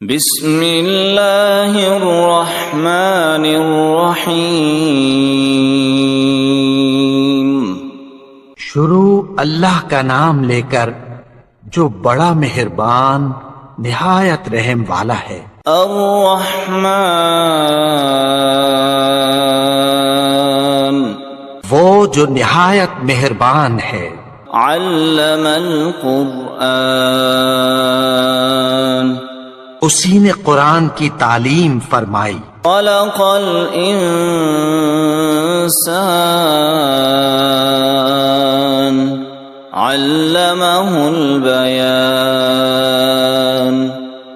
بسم اللہ الرحمن الرحیم۔ شروع اللہ کا نام لے کر جو بڑا مہربان نہایت رحم والا ہے۔ الرحمن، وہ جو نہایت مہربان ہے۔ علم القرآن، اسی نے قرآن کی تعلیم فرمائی۔ خلق الانسان، علمہ البیان،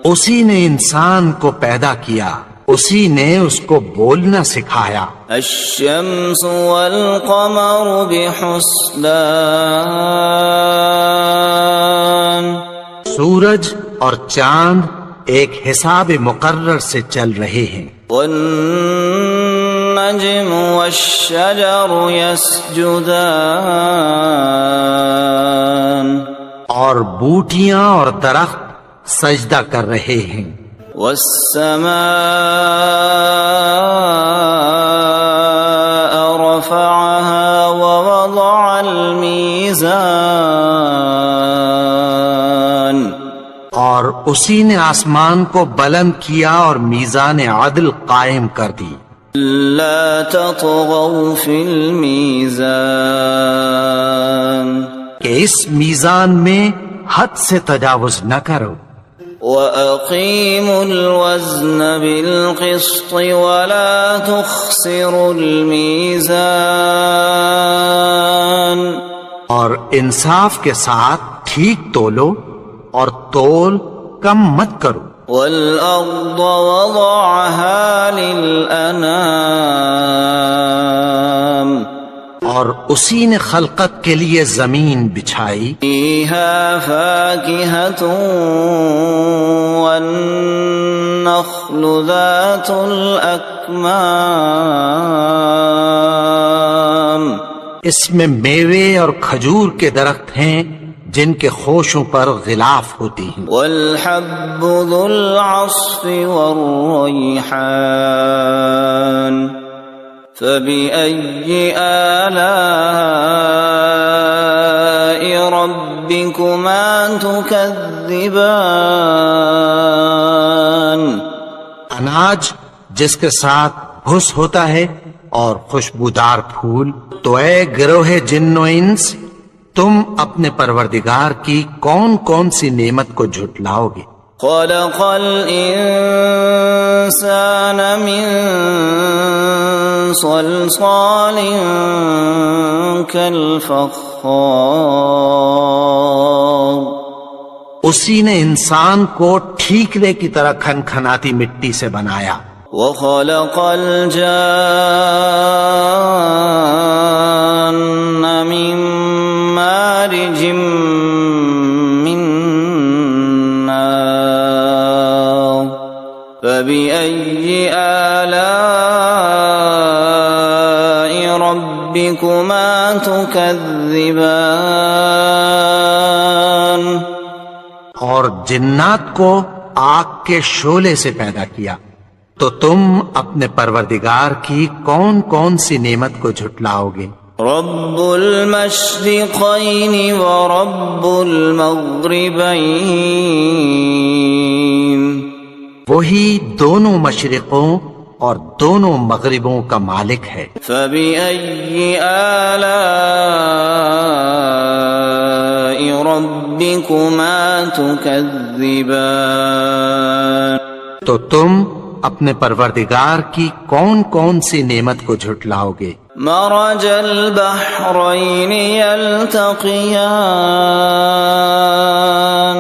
اسی نے انسان کو پیدا کیا، اسی نے اس کو بولنا سکھایا۔ الشمس والقمر بحسبان، سورج اور چاند ایک حساب مقرر سے چل رہے ہیں۔ والنجم والشجر يسجدان، اور بوٹیاں اور درخت سجدہ کر رہے ہیں۔ والسماء رفعها ووضع الميزان، اور اسی نے آسمان کو بلند کیا اور میزان عدل قائم کر دی۔ لا تطغوا في الميزان، کہ اس میزان میں حد سے تجاوز نہ کرو۔ وَأَقِيمُوا الْوَزْنَ بِالْقِسْطِ وَلَا تُخْسِرُوا الْمِيزَانَ، اور انصاف کے ساتھ ٹھیک تولو اور تول کم مت کرو۔ وَالْأَرْضَ وَضَعَهَا لِلْأَنَامِ، اور اسی نے خلقت کے لیے زمین بچھائی۔ فِيهَا فَاكِهَةٌ وَالنَّخْلُ ذَاتُ الْأَكْمَامِ، اس میں میوے اور کھجور کے درخت ہیں جن کے خوشوں پر غلاف ہوتی ہیں۔ وَالْحَبُّ ذُو الْعَصْفِ وَالرَّيْحَانُ، فَبِأَيِّ آلَاءِ رَبِّكُمَا تُكَذِّبَانِ، اناج جس کے ساتھ بھس ہوتا ہے اور خوشبودار پھول۔ تو اے گروہ جن و انس، تم اپنے پروردگار کی کون کون سی نعمت کو جھٹلاؤ گے؟ خلق الانسان من صلصال كالفخار، اسی نے انسان کو ٹھیکرے کی طرح کھنکھناتی مٹی سے بنایا۔ وخلق الجان من مارج من نار، فبأي آلاء ربكما تكذبان، اور جنات کو آگ کے شعلے سے پیدا کیا، تو تم اپنے پروردگار کی کون کون سی نعمت کو جھٹلاؤ گے؟ رب المشرقین ورب المغربین، وہی دونوں مشرقوں اور دونوں مغربوں کا مالک ہے۔ فبأي آلاء ربكما تكذبان، تو تم اپنے پروردگار کی کون کون سی نعمت کو جھٹلاؤ گے؟ مرج البحرین یلتقیان،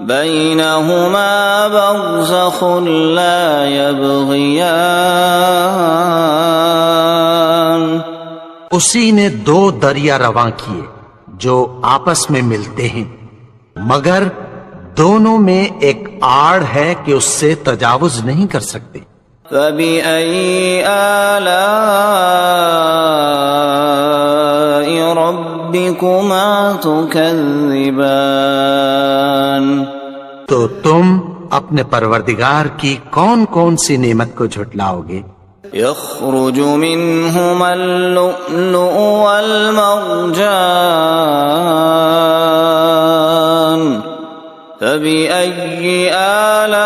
بینہما برزخ لا یبغیان، اسی نے دو دریا رواں کیے جو آپس میں ملتے ہیں، مگر دونوں میں ایک آڑ ہے کہ اس سے تجاوز نہیں کر سکتے۔ فَبِأَيِّ آلَاءِ رَبِّكُمَا تُكَذِّبَانِ، تو تم اپنے پروردگار کی کون کون سی نعمت کو جھٹلاؤ گے؟ يخرج منهما اللؤلؤ والمرجان فبأي آلاء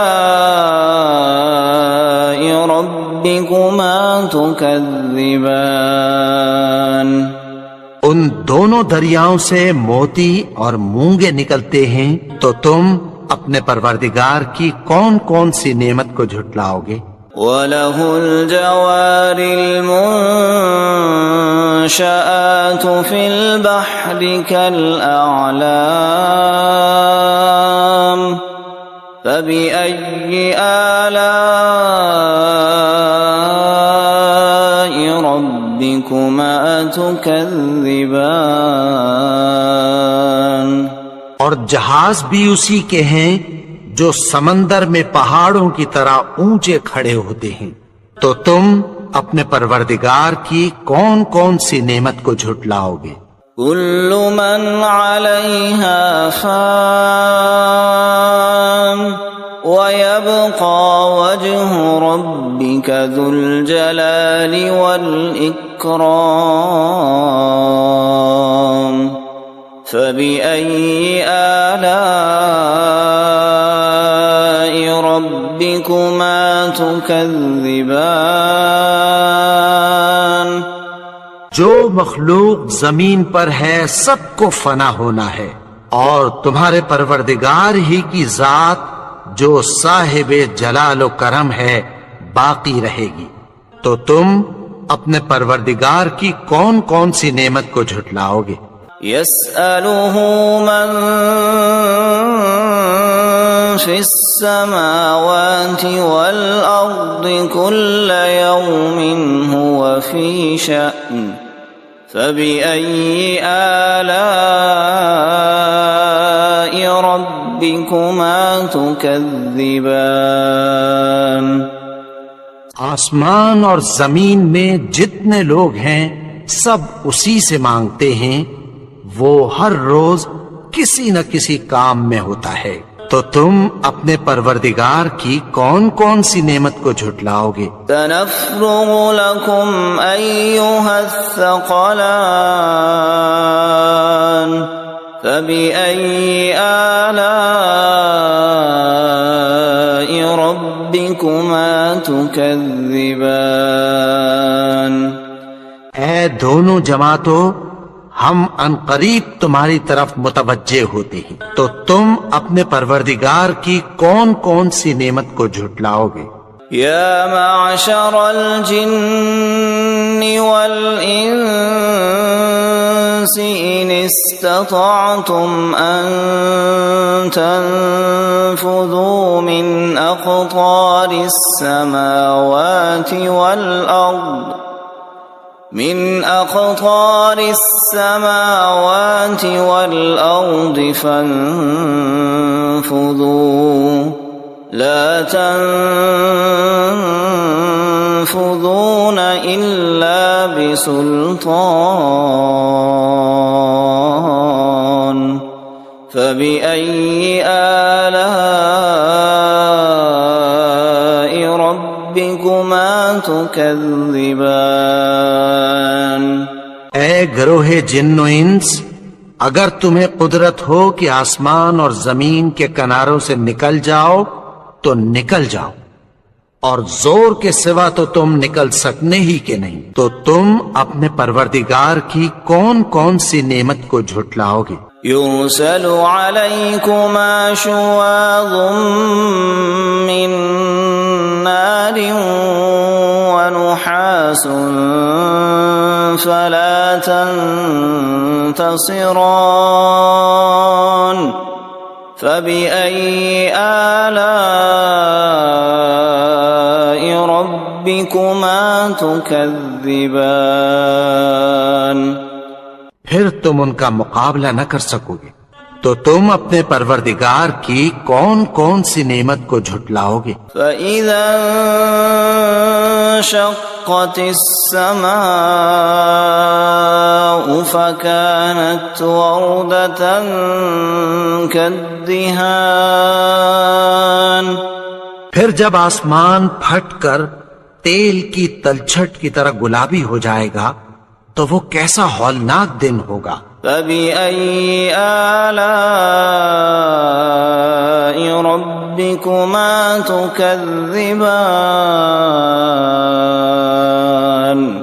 ربكما تكذبان ان دونوں دریاؤں سے موتی اور مونگے نکلتے ہیں، تو تم اپنے پروردگار کی کون کون سی نعمت کو جھٹلاؤ گے؟ وَلَهُ الْجَوَارِ الْمُنشَآتُ فِي الْبَحْرِ كَالْأَعْلَامِ فَبِأَيِّ آلَاءِ رَبِّكُمَا تُكَذِّبَانِ اور جہاز بھی اسی کے ہیں جو سمندر میں پہاڑوں کی طرح اونچے کھڑے ہوتے ہیں، تو تم اپنے پروردگار کی کون کون سی نعمت کو جھٹلاؤ گے؟ كل من عليها فان ويبقى وجه ربك ذو الجلال والإكرام فبأي آلاء ربكما تكذبان جو مخلوق زمین پر ہے سب کو فنا ہونا ہے، اور تمہارے پروردگار ہی کی ذات جو صاحب جلال و کرم ہے باقی رہے گی، تو تم اپنے پروردگار کی کون کون سی نعمت کو جھٹلاؤ گے؟ يسأله من في السماوات والأرض كل يوم هو في شأن فبأي آلاء ربكما تكذبان آسمان اور زمین میں جتنے لوگ ہیں سب اسی سے مانگتے ہیں، وہ ہر روز کسی نہ کسی کام میں ہوتا ہے، تو تم اپنے پروردگار کی کون کون سی نعمت کو جھٹلاؤ گے؟ سنفرغ لكم أيها الثقلان فبأي آلاء ربكما تكذبان اے دونوں جماعتوں، ہم عنقریب تمہاری طرف متوجہ ہوتے ہیں، تو تم اپنے پروردگار کی کون کون سی نعمت کو جھٹلاؤ گے؟ يا معشر الجن والإنس إن استطعتم أن تنفذوا من أقطار السماوات والأرض فانفذوا لا تنفذون إلا بسلطان فبأي آلاء ربكما تكذبان اے گروہ جن و انس، اگر تمہیں قدرت ہو کہ آسمان اور زمین کے کناروں سے نکل جاؤ تو نکل جاؤ، اور زور کے سوا تو تم نکل سکنے ہی کے نہیں، تو تم اپنے پروردگار کی کون کون سی نعمت کو جھٹلاؤ گے؟ يرسل عليكما شواظ من نار ونحاس فلا تنتصران فبأي آلاء ربكما تكذبان پھر تم ان کا مقابلہ نہ کر سکو گے، تو تم اپنے پروردگار کی کون کون سی نعمت کو جھٹلاؤ گے؟ فَإِذَا انشَقَّتِ السَّمَاءُ فكانت وردة كالدهان. پھر جب آسمان پھٹ کر تیل کی تلچھٹ کی طرح گلابی ہو جائے گا تو وہ کیسا ہولناک دن ہوگا. فبأي آلاء ربكما تكذبان.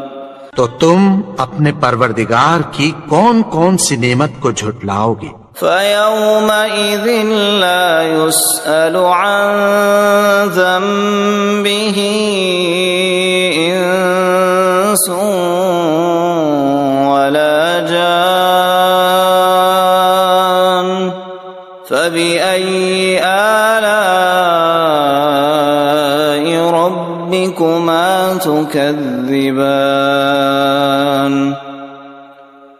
تو تم اپنے پروردگار کی کون کون سی نعمت کو جھٹلاؤ گے. فيومئذ لا يسأل عن ذنبه إنس ولا جان. فبأي آلاء ربكما تكذبان.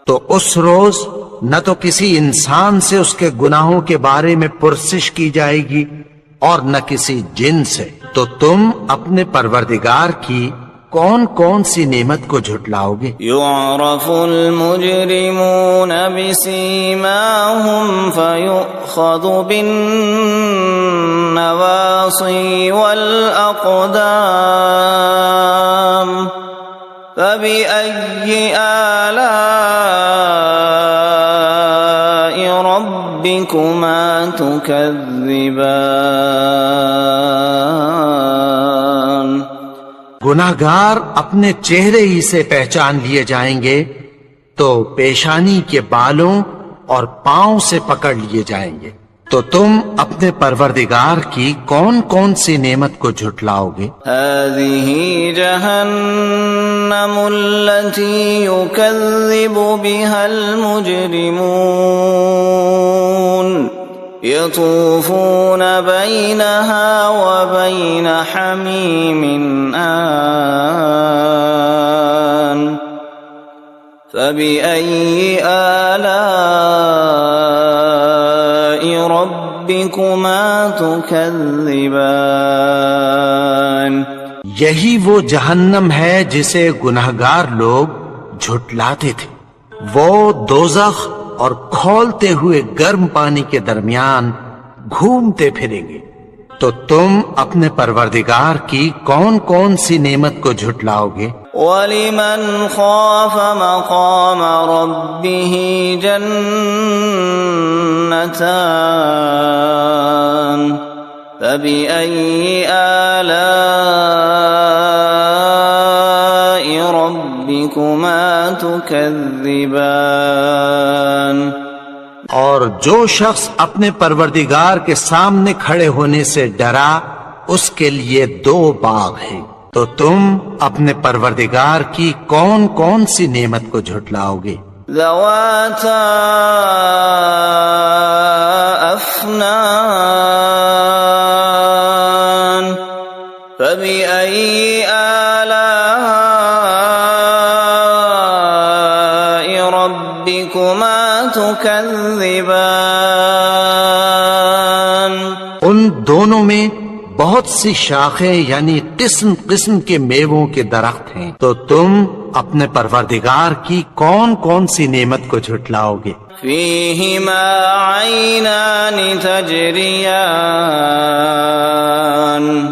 تو اس روز نہ تو کسی انسان سے اس کے گناہوں کے بارے میں پرسش کی جائے گی اور نہ کسی جن سے. تو تم اپنے پروردگار کی کون کون سی نعمت کو جھٹلاؤ گے. يعرف المجرمون بسيماهم فيؤخذ بالنواصي والأقدام. فبأي آلاء ربكما تكذبان. گناہگار اپنے چہرے ہی سے پہچان لیے جائیں گے تو پیشانی کے بالوں اور پاؤں سے پکڑ لیے جائیں گے. تو تم اپنے پروردگار کی کون کون سی نعمت کو جھٹلاؤ گے. هذه جهنم التي يكذب بها المجرمون يطوفون بينها وبين حميم آن. فبأي آلاء ربكما تكذبان. یہی وہ جہنم ہے جسے گناہگار لوگ جھٹلاتے تھے. وہ دوزخ اور کھولتے ہوئے گرم پانی کے درمیان گھومتے پھریں گے. تو تم اپنے پروردگار کی کون کون سی نعمت کو جھٹلاؤ گے. وَلِمَنْ خَافَ مَقَامَ رَبِّهِ جَنَّتَانِ. فَبِأَيِّ آلَاءِ رَبِّكُمَا تُكَذِّبَانِ. اور جو شخص اپنے پروردگار کے سامنے کھڑے ہونے سے ڈرا اس کے لیے دو باغ ہیں. تو تم اپنے پروردگار کی کون کون سی نعمت کو جھٹلاؤ گے. ذواتا افنان. فبأي آلاء ربكما تكذبان. ان دونوں میں بہت سی شاخیں یعنی قسم قسم کے میووں کے درخت ہیں. تو تم اپنے پروردگار کی کون کون سی نعمت کو جھٹلاؤ گے. فيهما عينان تجريان.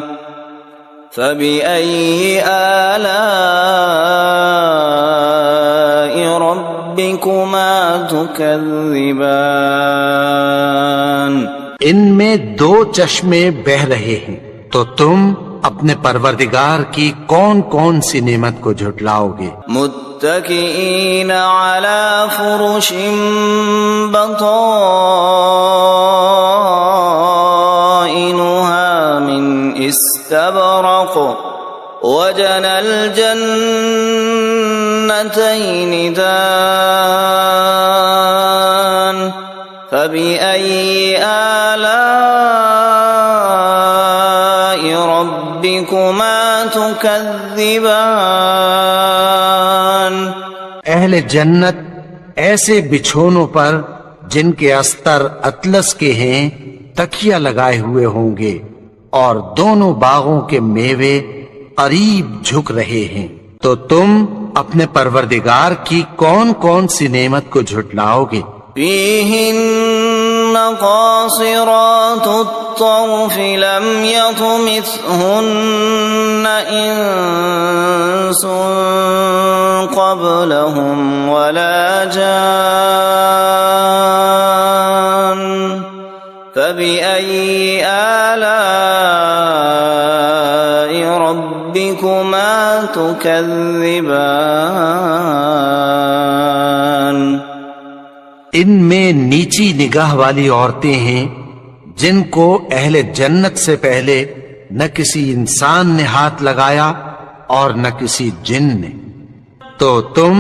فبأي آلاء ربكما تكذبان. ان میں دو چشمے بہ رہے ہیں. تو تم اپنے پروردگار کی کون کون سی نعمت کو جھٹلاؤ گے. متكئين على فرش بطائنها من استبرق. وجنى الجنتين دان. فبأي آلاء ربكما تكذبان. اہل جنت ایسے بچھونوں پر جن کے استر اطلس کے ہیں تکیہ لگائے ہوئے ہوں گے اور دونوں باغوں کے میوے قریب جھک رہے ہیں. تو تم اپنے پروردگار کی کون کون سی نعمت کو جھٹلاؤ گے؟ فيهن قاصرات الطرف لم يطمثهن إنس قبلهم ولا جان فبأي آلاء ربكما تكذبان ان میں نیچی نگاہ والی عورتیں ہیں جن کو اہل جنت سے پہلے نہ کسی انسان نے ہاتھ لگایا اور نہ کسی جن نے، تو تم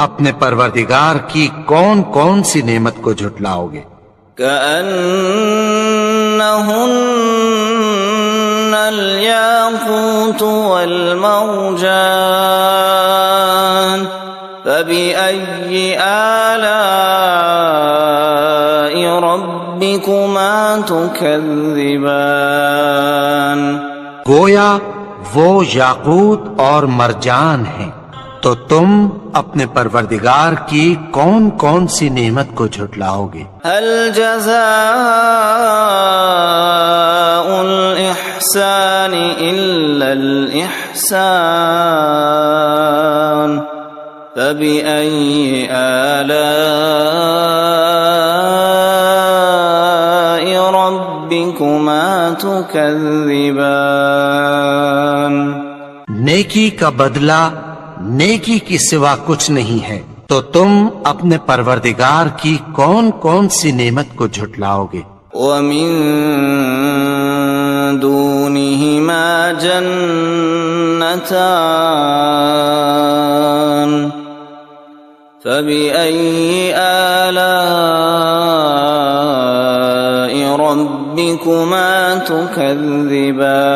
اپنے پروردگار کی کون کون سی نعمت کو جھٹلاؤ گے؟ كأنهن الياقوت والمرجان فبأي آلاء ربكما تكذبان گویا وہ یاقوت اور مرجان ہیں، تو تم اپنے پروردگار کی کون کون سی نعمت کو جھٹلاؤ گے؟ هل جزاء الإحسان إلا الإحسان فبأي آلاء ربكما تكذبان نیکی کا بدلہ نیکی کی سوا کچھ نہیں ہے، تو تم اپنے پروردگار کی کون کون سی نعمت کو جھٹلاؤ گے؟ ومن دونهما جنتان فبأي آلاء ربكما تكذبان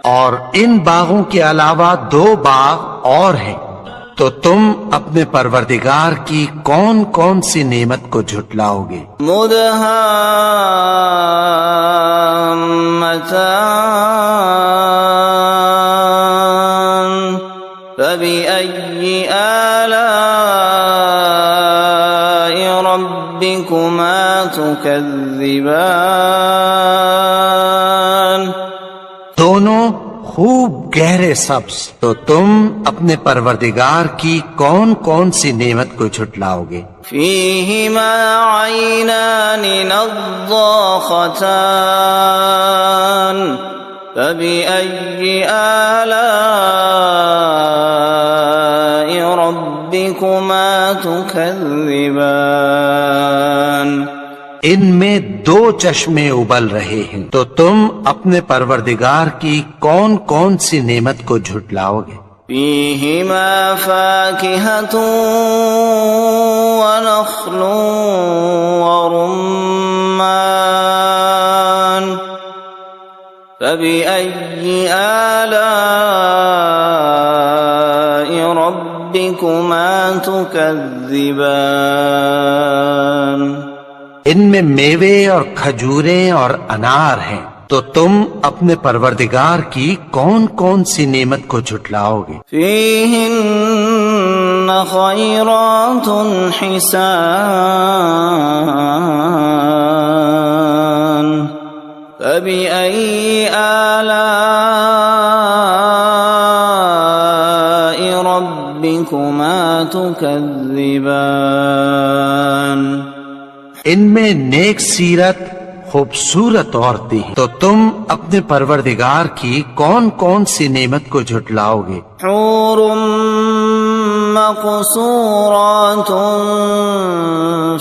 اور ان باغوں کے علاوہ 2 باغ اور ہیں، تو تم اپنے پروردگار کی کون کون سی نعمت کو جھٹلاؤ گے؟ مدهامتان فبأي آلاء ربكما تكذبان دونوں خوب گہرے سبز، تو تم اپنے پروردگار کی کون کون سی نعمت کو جھٹلاؤ گے؟ فيهما عينان نضاختان فبأي آلاء ربكما تكذبان ان میں 2 چشمے ابل رہے ہیں، تو تم اپنے پروردگار کی کون کون سی نعمت کو جھٹلاؤ گے؟ فيهما فاكهة ونخل ورمان فبأي آلاء ربكما تكذبان ان میں میوے اور کھجوریں اور انار ہیں، تو تم اپنے پروردگار کی کون کون سی نعمت کو جھٹلاؤ گے؟ فيهن خيرات حسان فبأي آلاء ربكما تكذبان ان میں نیک سیرت خوبصورت عورتیں ہیں، تو تم اپنے پروردگار کی کون کون سی نعمت کو جھٹلاؤ گے؟ حور مقصورات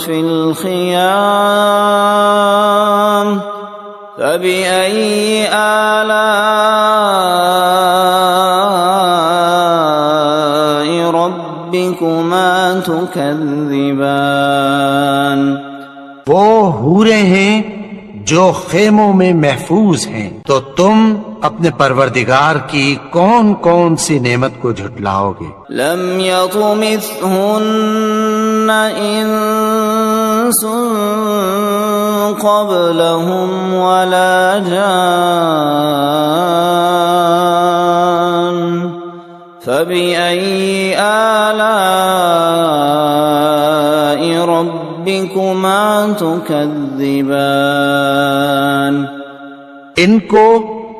في الخيام فبأي آلاء ربكما تكذبان وہ حوریں ہیں جو خیموں میں محفوظ ہیں، تو تم اپنے پروردگار کی کون کون سی نعمت کو جھٹلاؤ گے؟ لم يطمثهن انس قبلهم ولا جان فبأي آلاء ربكما تكذبان ان کو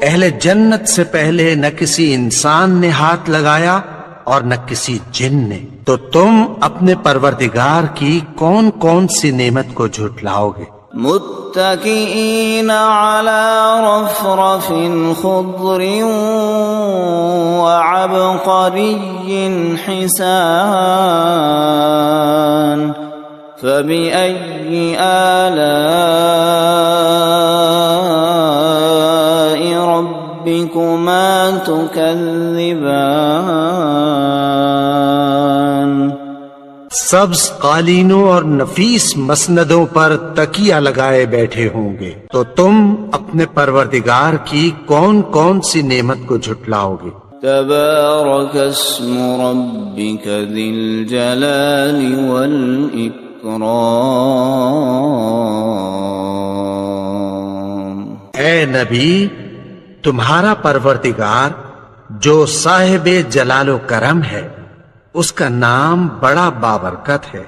اہل جنت سے پہلے نہ کسی انسان نے ہاتھ لگایا اور نہ کسی جن نے، تو تم اپنے پروردگار کی کون کون سی نعمت کو جھٹلاؤ گے؟ متكئين على رفرف خضر وعبقري حسان فبأي آلاء ربكما تكذبان سبز قالینوں اور نفیس مسندوں پر تکیہ لگائے بیٹھے ہوں گے، تو تم اپنے پروردگار کی کون کون سی نعمت کو جھٹلاؤ گے؟ تبارك اسم ربك ذي الجلال والإكرام اے نبی، تمہارا پروردگار جو صاحب جلال و کرم ہے، اس کا نام بڑا بابرکت ہے۔